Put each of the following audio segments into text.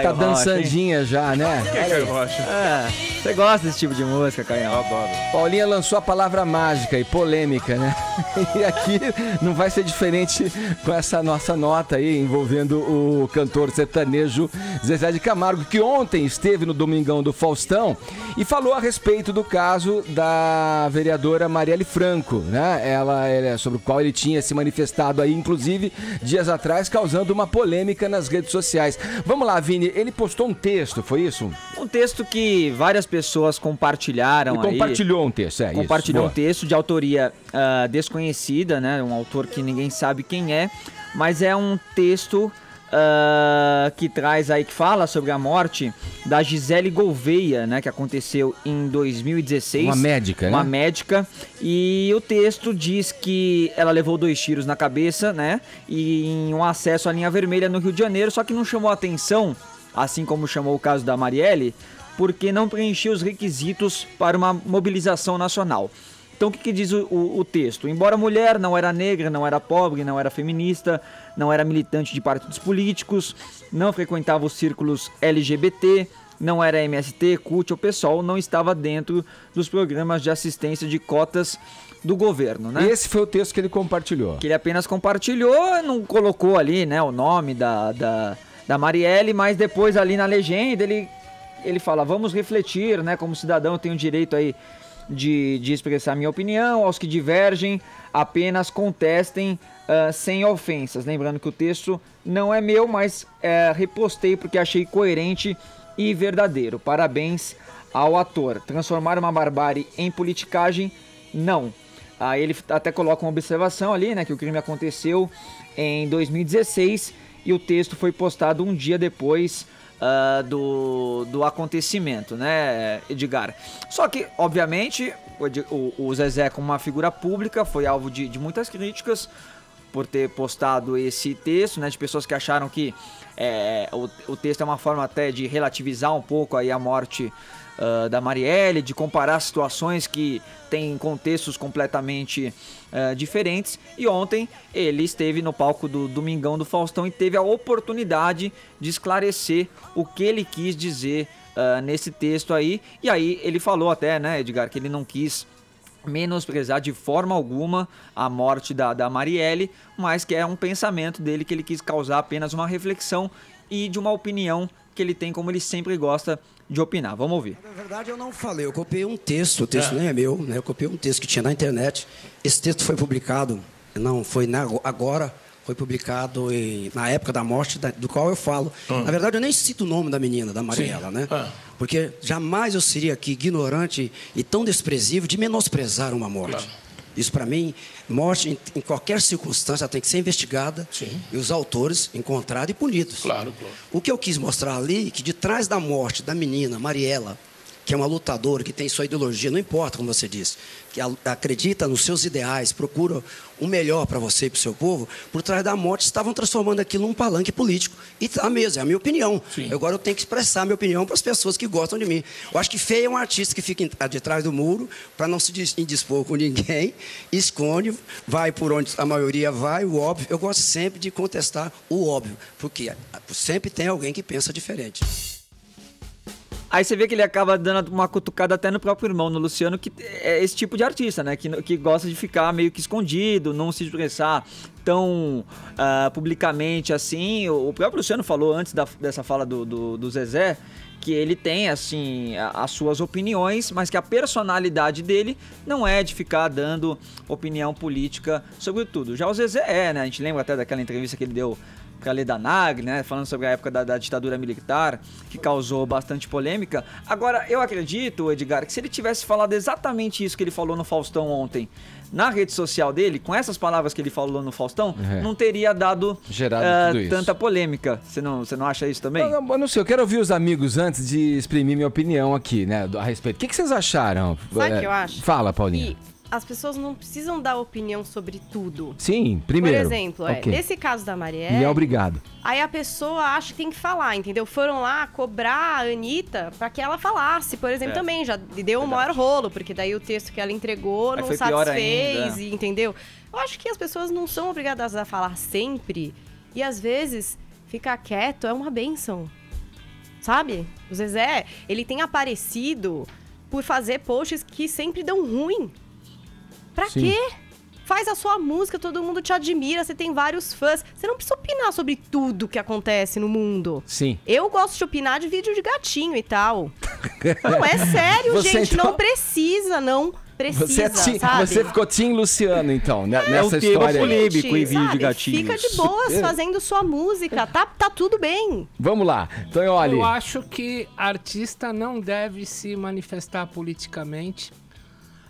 Caio tá Rocha, dançandinha já, né? Quem é Caio Rocha? Você gosta desse tipo de música, Caio? Eu adoro. Paulinha lançou a palavra mágica e polêmica, né? E aqui não vai ser diferente com essa nossa nota aí envolvendo o cantor sertanejo Zezé de Camargo, que ontem esteve no Domingão do Faustão e falou a respeito do caso da vereadora Marielle Franco, né? Sobre o qual ele tinha se manifestado aí, inclusive, dias atrás, causando uma polêmica nas redes sociais. Vamos lá, Vini, ele postou um texto, foi isso? Um texto que várias pessoas compartilharam aí. Compartilhou um texto, é isso. Compartilhou um texto de autoria desconhecida, né? Um autor que ninguém sabe quem é, mas é um texto que traz aí, que fala sobre a morte da Gisele Gouveia, né? Que aconteceu em 2016. Uma médica, né? Uma médica. E o texto diz que ela levou 2 tiros na cabeça, né? E em um acesso à linha vermelha no Rio de Janeiro, só que não chamou atenção, assim como chamou o caso da Marielle, porque não preenchia os requisitos para uma mobilização nacional. Então o que diz o texto? Embora mulher, não era negra, não era pobre, não era feminista, não era militante de partidos políticos, não frequentava os círculos LGBT, não era MST, CUT ou PSOL, não estava dentro dos programas de assistência de cotas do governo, né? Esse foi o texto que ele compartilhou. Que ele apenas compartilhou, não colocou ali, né, o nome da Marielle, mas depois ali na legenda ele fala, vamos refletir, né, como cidadão eu tenho o direito aí de expressar minha opinião, aos que divergem apenas contestem sem ofensas. Lembrando que o texto não é meu, mas repostei porque achei coerente e verdadeiro. Parabéns ao ator. Transformar uma barbárie em politicagem, não. Aí ele até coloca uma observação ali, né, que o crime aconteceu em 2016 e o texto foi postado um dia depois do acontecimento, né, Edgar? Só que, obviamente, o Zezé, como uma figura pública, foi alvo de muitas críticas por ter postado esse texto, né, de pessoas que acharam que o texto é uma forma até de relativizar um pouco aí a morte da Marielle, de comparar situações que têm contextos completamente diferentes. E ontem ele esteve no palco do Domingão do Faustão e teve a oportunidade de esclarecer o que ele quis dizer nesse texto aí. E aí ele falou até, né, Edgar, que ele não quis menosprezar de forma alguma a morte da Marielle, mas que é um pensamento dele, que ele quis causar apenas uma reflexão e de uma opinião que ele tem, como ele sempre gosta de opinar. Vamos ouvir. Na verdade, eu não falei, eu copiei um texto, o texto nem é meu, né? Eu copiei um texto que tinha na internet. Esse texto foi publicado, não foi agora, foi publicado na época da morte, do qual eu falo. Na verdade, eu nem cito o nome da menina, da Mariela, né? Porque jamais eu seria aqui ignorante e tão desprezível de menosprezar uma morte. Claro. Isso, para mim, morte em qualquer circunstância tem que ser investigada. Sim. E os autores encontrados e punidos. Claro. O que eu quis mostrar ali, que de trás da morte da menina, Mariela, que é uma lutadora, que tem sua ideologia, não importa como você disse, que acredita nos seus ideais, procura o melhor para você e para o seu povo, por trás da morte estavam transformando aquilo num palanque político. E tá mesmo, é a minha opinião. Agora eu tenho que expressar a minha opinião para as pessoas que gostam de mim. Eu acho que feio é um artista que fica de trás do muro, para não se indispor com ninguém, esconde, vai por onde a maioria vai, o óbvio. Eu gosto sempre de contestar o óbvio, porque sempre tem alguém que pensa diferente. Aí você vê que ele acaba dando uma cutucada até no próprio irmão, no Luciano, que é esse tipo de artista, né? Que gosta de ficar meio que escondido, não se expressar tão publicamente assim. O próprio Luciano falou antes dessa fala do Zezé, que ele tem, assim, as suas opiniões, mas que a personalidade dele não é de ficar dando opinião política sobre tudo. Já o Zezé né? A gente lembra até daquela entrevista que ele deu para Leda Nagli, né, falando sobre a época da ditadura militar, que causou bastante polêmica. Agora, eu acredito, Edgar, que se ele tivesse falado exatamente isso que ele falou no Faustão ontem, na rede social dele, com essas palavras que ele falou no Faustão, não teria dado tanta polêmica. Você não acha isso também? Não sei, eu quero ouvir os amigos antes de exprimir minha opinião aqui, né, a respeito. O que vocês acharam? Sabe o que eu acho? Fala, Paulinha. As pessoas não precisam dar opinião sobre tudo. Sim, primeiro. Por exemplo, nesse caso da Marielle... E é obrigado. Aí a pessoa acha que tem que falar, entendeu? Foram lá cobrar a Anitta pra que ela falasse, por exemplo, também. Já deu um maior rolo, porque daí o texto que ela entregou não satisfez, entendeu? Eu acho que as pessoas não são obrigadas a falar sempre. E às vezes, ficar quieto é uma bênção. sabe? O Zezé, ele tem aparecido por fazer posts que sempre dão ruim. Pra quê? Faz a sua música, todo mundo te admira, você tem vários fãs. Você não precisa opinar sobre tudo que acontece no mundo. Sim. Eu gosto de opinar de vídeo de gatinho e tal. Não, é sério, Você, gente. então... Não precisa, sabe? Você ficou Tim Luciano, então, nessa tema história. polêmico em vídeo de gatinhos. Fica de boas fazendo sua música, tá tudo bem. Vamos lá. Então, olha. Eu acho que artista não deve se manifestar politicamente.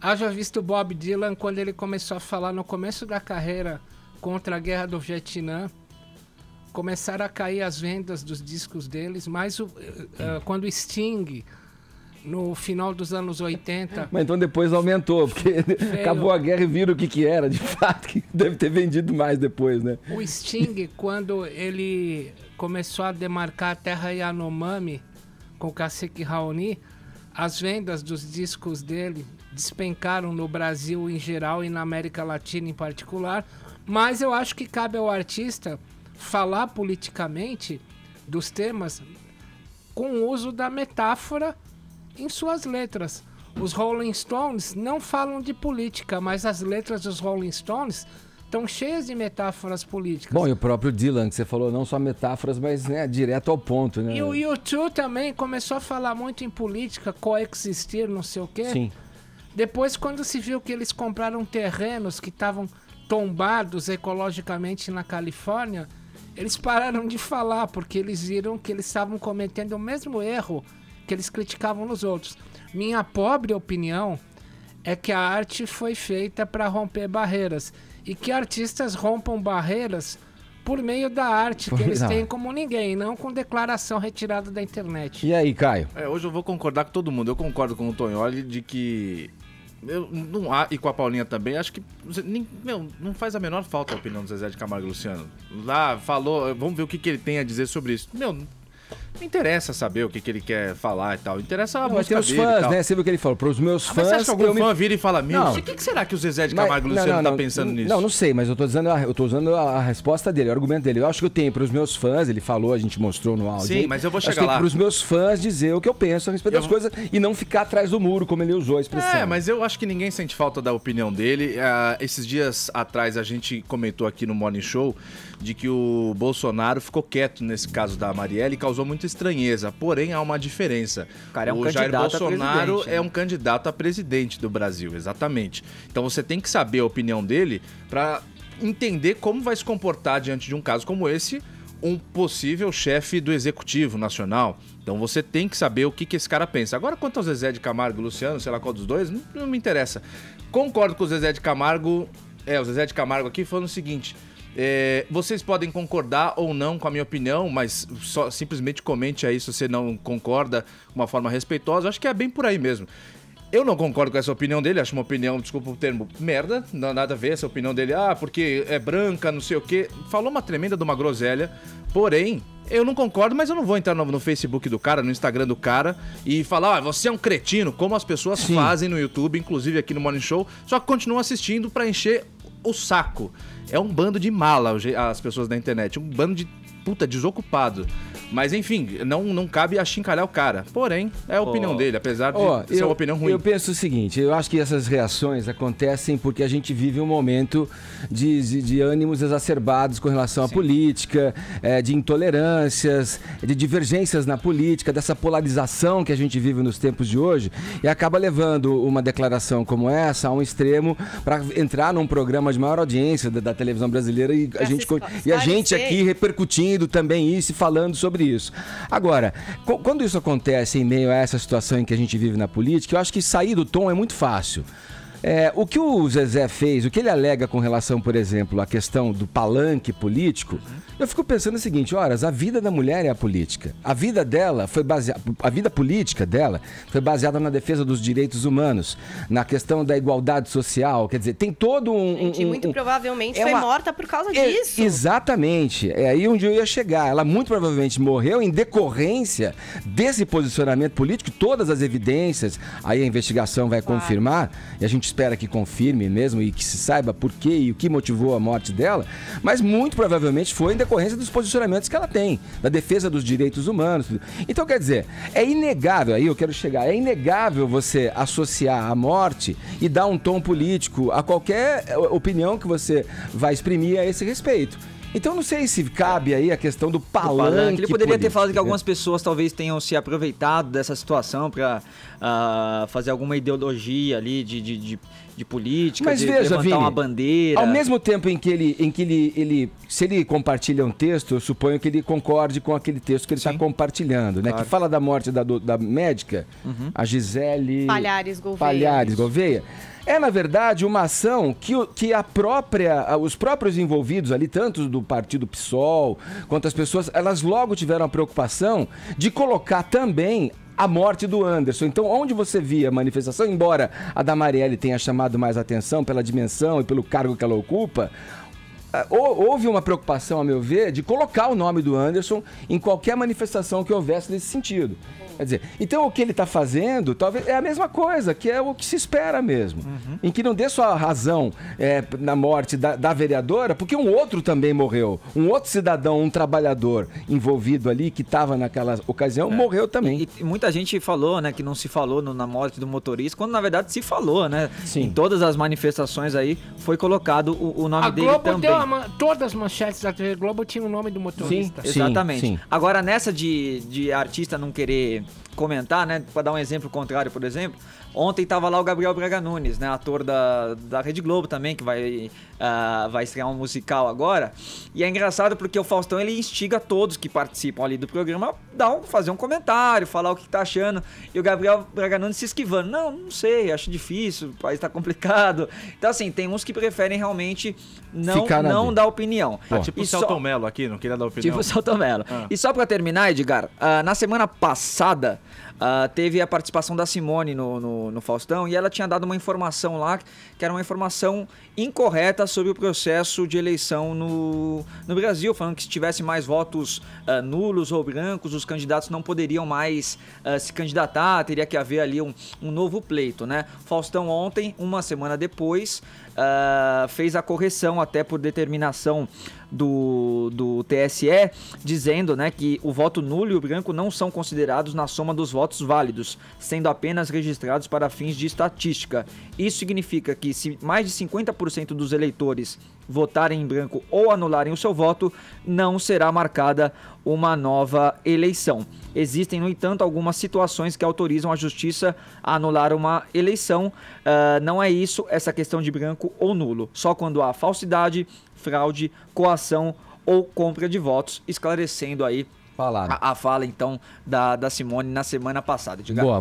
Haja visto Bob Dylan quando ele começou a falar no começo da carreira contra a guerra do Vietnã. Começaram a cair as vendas dos discos deles, mas quando o Sting, no final dos anos 80... Mas então depois aumentou, porque acabou a guerra e viram o que era, de fato, que deve ter vendido mais depois, né? O Sting, quando ele começou a demarcar a terra Yanomami com o Cacique Raoni, as vendas dos discos dele despencaram no Brasil em geral e na América Latina em particular, mas eu acho que cabe ao artista falar politicamente dos temas com o uso da metáfora em suas letras. Os Rolling Stones não falam de política, mas as letras dos Rolling Stones estão cheias de metáforas políticas. Bom, e o próprio Dylan, que você falou, não só metáforas, mas direto ao ponto, né? E o U2 também começou a falar muito em política, coexistir, não sei o quê. Sim. Depois, quando se viu que eles compraram terrenos que estavam tombados ecologicamente na Califórnia, eles pararam de falar, porque eles viram que eles estavam cometendo o mesmo erro que eles criticavam nos outros. Minha pobre opinião é que a arte foi feita para romper barreiras e que artistas rompam barreiras por meio da arte que eles têm como ninguém, não com declaração retirada da internet. E aí, Caio? Hoje eu vou concordar com todo mundo. Eu concordo com o Tonholi de que... e com a Paulinha também, acho que não faz a menor falta a opinião do Zezé de Camargo e Luciano. Lá falou, vamos ver o que ele tem a dizer sobre isso. Não interessa saber o que ele quer falar e tal. Interessa a música dele. Mas tem os fãs, né? Você viu o que ele falou? Para os meus fãs... Mas você acha que algum fã vira e fala, o que será que o Zezé de Camargo e Luciano tá pensando nisso? Não sei, mas eu tô usando a resposta dele, o argumento dele. Eu acho que eu tenho para os meus fãs, ele falou, a gente mostrou no áudio. Sim, mas eu vou chegar lá. Para os meus fãs dizer o que eu penso a respeito das coisas e não ficar atrás do muro, como ele usou a expressão. Mas eu acho que ninguém sente falta da opinião dele. Esses dias atrás a gente comentou aqui no Morning Show de que o Bolsonaro ficou quieto nesse caso da Marielle e causou muita estranheza. Porém, há uma diferença. O Jair Bolsonaro é um candidato a presidente do Brasil, exatamente. Então você tem que saber a opinião dele para entender como vai se comportar diante de um caso como esse um possível chefe do Executivo Nacional. Então você tem que saber o que esse cara pensa. Agora, quanto ao Zezé de Camargo e Luciano, sei lá qual dos dois, não me interessa. Concordo com o Zezé de Camargo. O Zezé de Camargo aqui falando o seguinte... vocês podem concordar ou não com a minha opinião, mas só simplesmente comente aí se você não concorda de uma forma respeitosa. Acho que é bem por aí mesmo. Eu não concordo com essa opinião dele, acho uma opinião, desculpa o termo, merda, não nada a ver essa opinião dele, porque é branca, não sei o quê. Falou uma tremenda de uma groselha, porém, eu não concordo, mas eu não vou entrar no Facebook do cara, no Instagram do cara e falar, você é um cretino, como as pessoas fazem no YouTube, inclusive aqui no Morning Show, só que continuam assistindo pra encher o saco. É um bando de mala as pessoas da internet, um bando de desocupado. Mas enfim, não cabe achincalhar o cara. Porém, é a opinião dele, apesar de ser uma opinião ruim. Eu penso o seguinte, eu acho que essas reações acontecem porque a gente vive um momento de ânimos exacerbados com relação à política, de intolerâncias, de divergências na política, dessa polarização que a gente vive nos tempos de hoje e acaba levando uma declaração como essa a um extremo para entrar num programa de maior audiência da televisão brasileira e a gente aqui repercutindo também isso e falando sobre isso. Agora, quando isso acontece em meio a essa situação em que a gente vive na política, eu acho que sair do tom é muito fácil. O que o Zezé fez, o que ele alega com relação, por exemplo, à questão do palanque político, eu fico pensando o seguinte, a vida da mulher é a política. A vida dela a vida política dela foi baseada na defesa dos direitos humanos, na questão da igualdade social, quer dizer, tem todo muito provavelmente foi morta por causa disso. Exatamente. É aí onde eu ia chegar. Ela muito provavelmente morreu em decorrência desse posicionamento político, todas as evidências, aí a investigação vai confirmar, e a gente espera que confirme mesmo e que se saiba por quê e o que motivou a morte dela, mas muito provavelmente foi em decorrência dos posicionamentos que ela tem, da defesa dos direitos humanos. Então, quer dizer, é inegável, aí eu quero chegar, é inegável você associar a morte e dar um tom político a qualquer opinião que você vai exprimir a esse respeito. Então não sei se cabe aí a questão do palanque. Ele poderia ter falado que algumas pessoas talvez tenham se aproveitado dessa situação para fazer alguma ideologia ali de política, mas de veja, levantar Vini, uma bandeira. Ao mesmo tempo em que ele se ele compartilha um texto, eu suponho que ele concorde com aquele texto que ele está compartilhando, né? Claro. Que fala da morte da médica, a Gisele Palhares Gouveia. É, na verdade, uma ação que os próprios envolvidos ali, tanto do partido PSOL, quanto as pessoas, elas logo tiveram a preocupação de colocar também a morte do Anderson. Então, onde você via a manifestação, embora a da Marielle tenha chamado mais atenção pela dimensão e pelo cargo que ela ocupa, houve uma preocupação, a meu ver, de colocar o nome do Anderson em qualquer manifestação que houvesse nesse sentido. Quer dizer, então o que ele está fazendo talvez é a mesma coisa, que é o que se espera mesmo. Em que não dê só a razão na morte da vereadora, porque um outro também morreu. Um outro cidadão, um trabalhador envolvido ali, que estava naquela ocasião, morreu também. E muita gente falou, né, que não se falou na morte do motorista, quando na verdade se falou, né? Sim. Em todas as manifestações aí foi colocado o nome dele também. Todas as manchetes da TV Globo tinham o nome do motorista. Sim, exatamente. Sim. Agora, nessa de artista não querer comentar, né? Para dar um exemplo contrário, por exemplo, ontem tava lá o Gabriel Braga Nunes, né? Ator da Rede Globo também, que vai estrear um musical agora. E é engraçado porque o Faustão, ele instiga todos que participam ali do programa a fazer um comentário, falar o que tá achando. E o Gabriel Braga Nunes se esquivando. Não sei, acho difícil, o país tá complicado. Então, assim, tem uns que preferem realmente não dar opinião. Tipo o Celton Mello aqui, não queria dar opinião. Tipo o Celton Mello. E só pra terminar, Edgar, na semana passada, teve a participação da Simone no Faustão e ela tinha dado uma informação lá que era uma informação incorreta sobre o processo de eleição no Brasil, falando que se tivesse mais votos nulos ou brancos, os candidatos não poderiam mais se candidatar, teria que haver ali um novo pleito, né? Faustão ontem, uma semana depois, fez a correção até por determinação do TSE, dizendo, né, que o voto nulo e o branco não são considerados na soma dos votos válidos, sendo apenas registrados para fins de estatística. Isso significa que se mais de 50% dos eleitores votarem em branco ou anularem o seu voto, não será marcada uma nova eleição. Existem, no entanto, algumas situações que autorizam a justiça a anular uma eleição. Não é isso, essa questão de branco ou nulo. Só quando há falsidade, fraude, coação ou compra de votos, esclarecendo aí a fala, então, da Simone na semana passada. Boa.